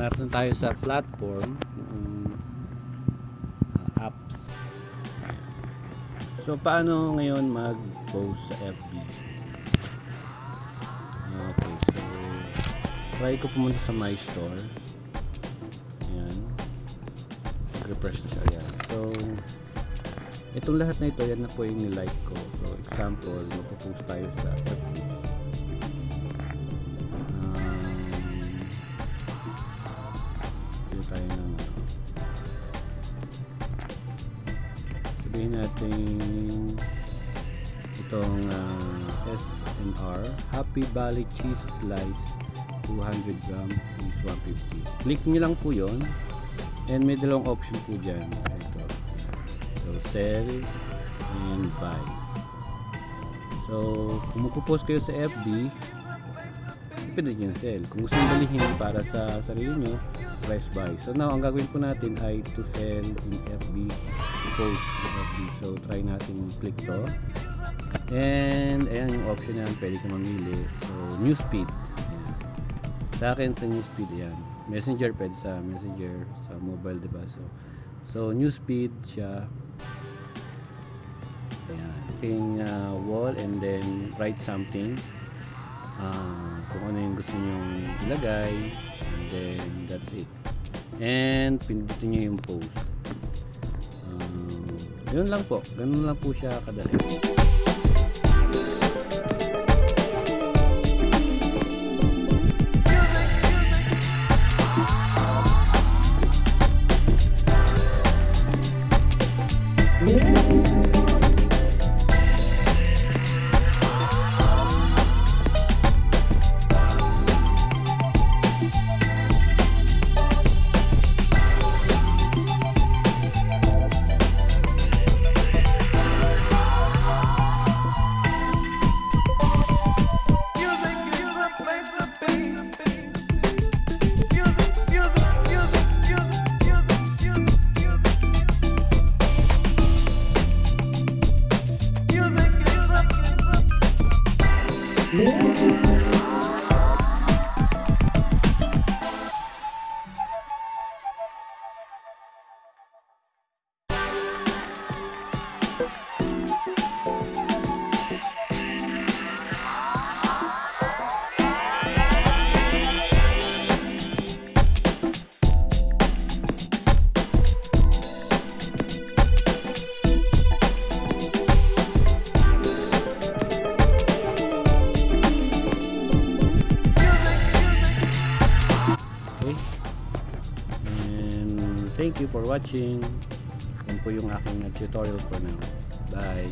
natin tayo sa platform apps. So paano ngayon mag-post sa FB? Okay, so try ko pumunta sa my store. Ayan, refresh siya. Ayan. So itong lahat na ito, yan na po yung nilike ko. So example, magpo-post tayo sa FB. Tayo ng sabihin natin itong SNR Happy Valley Cheese Slice 200 grams is 150. Click nyo lang po yon, and may dalawang option po dyan. Ito. So sell and buy. So kung magpo-post kayo sa FB, pwede nyo sell. Kung gusto nyo balihin para sa sarili nyo, press buy. So now, ang gagawin po natin ay to sell in FB, post in FB. So try natin click to. And ayan yung option yan, pwede ka mamili. So newsfeed. Ayan. Sa akin sa newsfeed yan. Messenger, pwede sa Messenger, sa mobile, diba? So newsfeed siya. Ayan. Ting wall and then write something. Kung ano yung gusto nyong ilagay, and then that's it, and pindutin nyo yung post. Yun lang po, ganun lang po siya kadali. Thank you for watching. Yan po yung aking tutorial for now. Bye.